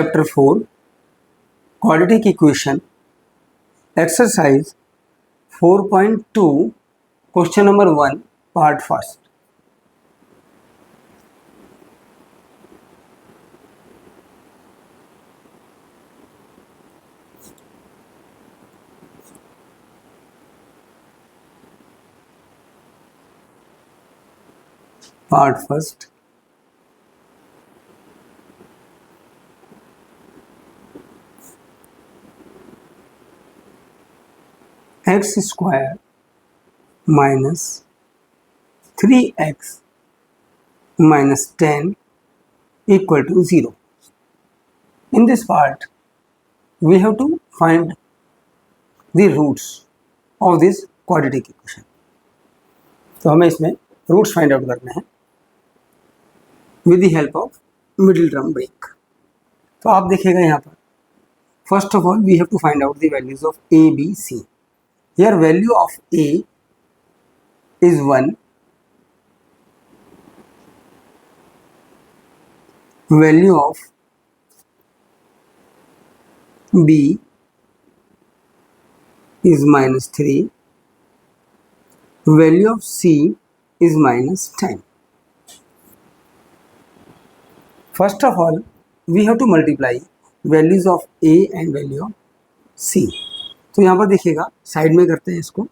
Chapter 4 Quadratic Equation Exercise 4.2 Question number 1 Part first. Part first. X square minus 3x minus 10 equal to 0. In this part, we have to find the roots of this quadratic equation. तो हमें इसमें roots find out करने हैं with the help of middle term break. तो आप देखिएगा यहाँ पर first of all we have to find out the values of A B C. Here value of A is 1, value of B is minus 3, value of C is minus 10. First of all, we have to multiply values of A and value of C. तो यहाँ पर देखिएगा side में करते हैं इसको.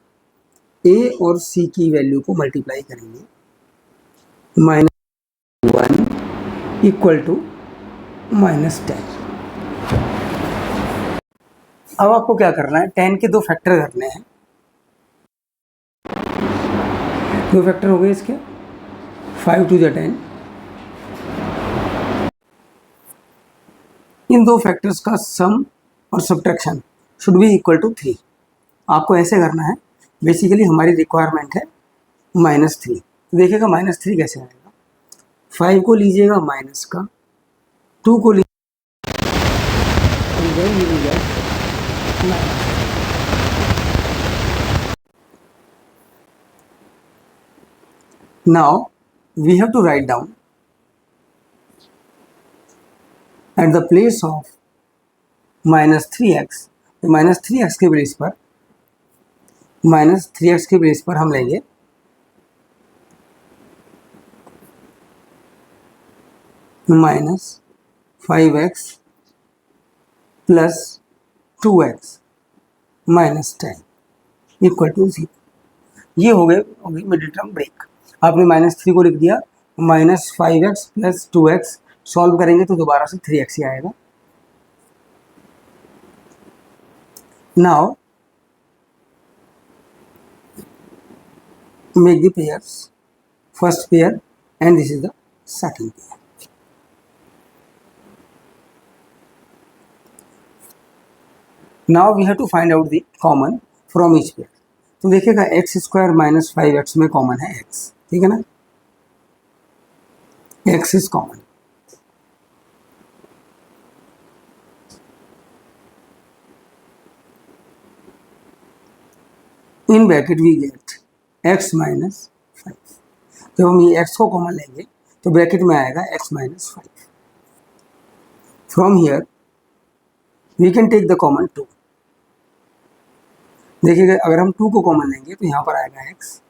ए और सी की वैल्यू को मल्टीप्लाई करेंगे. -1 इक्वल टू -10. अब आपको क्या करना है, 10 के दो फैक्टर करने हैं. दो फैक्टर हो गए इसके 5 to the 10. इन दो फैक्टर्स का सम और subtraction should be equal to 3. आपको ऐसे करना है. बेसिकली हमारी रिक्वायरमेंट है -3. देखिएगा -3 कैसे आएगा. 5 को लीजिएगा माइनस का, 2 को लीजिएगा now we have to write down at the place of -3x. -3x के बेस पर हम लेंगे -5x plus 2x minus 10 equal to 0. ये हो गए मिडिल टर्म ब्रेक. आपने -3 को लिख दिया. -5x प्लस 2x सॉल्व करेंगे तो दोबारा से 3x ही आएगा. Now make the pairs, first pair and this is the second pair. Now we have to find out the common from each pair. तो देखिएगा x स्क्वायर माइनस 5x में common है x. ठीक है ना, x is common. In bracket we get x minus 5. जब हम ये x को कॉमन लेंगे तो ब्रैकेट में आएगा x minus 5. From here we can take the common 2. देखिएगा अगर हम 2 को कॉमन लेंगे तो यहाँ पर आएगा x.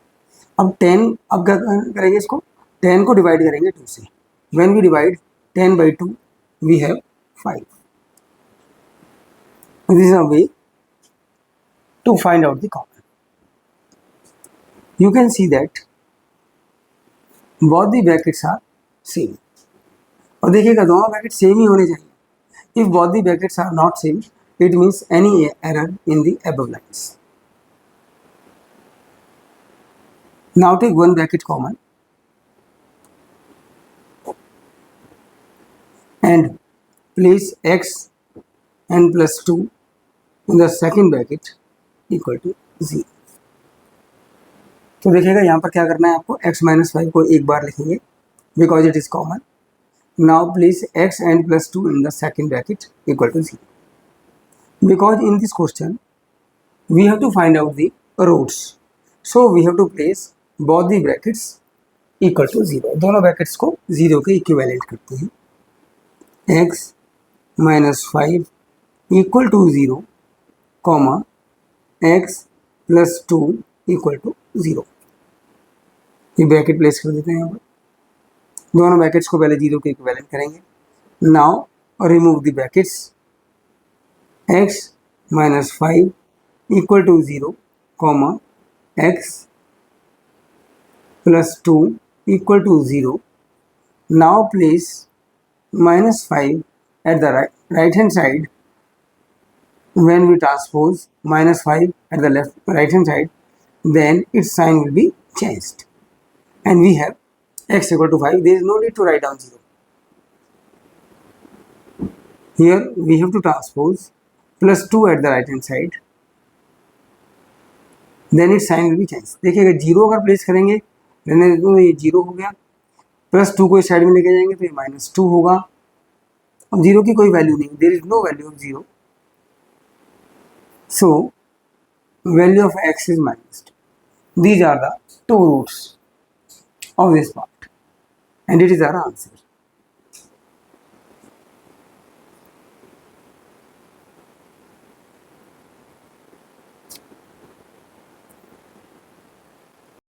अब 10, अब क्या करेंगे, इसको 10 को डिवाइड करेंगे 2 से. When we divide 10 by 2 we have 5. This is a way to find out the common. You can see that both the brackets are same. और देखिएगा दोनों ब्रैकेट सेम ही होने चाहिए. If both the brackets are not same, it means any error in the above lines. Now take one bracket common and place x n plus 2 in the second bracket equal to 0. तो देखिएगा यहाँ पर क्या करना है आपको, x minus 5 को एक बार लिखेंगे because it is common. Now place x and plus 2 in the second bracket equal to 0. Because in this question we have to find out the roots, so we have to place both the brackets equal to 0. दोनों brackets को 0 के equivalent करते हैं. x minus 5 equal to 0, comma x plus 2 equal to 0. ये bracket place कर देते हैं यहाँ पर, दोनों ब्रैकेट्स को पहले 0 के इक्विवेलेंट करेंगे. Now remove the brackets. x minus 5 equal to 0, comma x plus 2 equal to 0. Now place minus 5 at the right hand side. When we transpose minus 5 at the right hand side, then its sign will be changed, and we have x equal to 5. There is no need to write down 0. Here we have to transpose plus 2 at the right hand side, then its sign will be changed. देखिएगा 0 अगर place करेंगे, रहने दो, ये 0 हो गया, plus 2 को इस साइड में लेके जाएंगे तो ये माइनस 2 होगा. अब 0 की कोई वैल्यू नहीं, there is no value of 0, so value of x is minus 2. These are the two roots of this part, and it is our answer.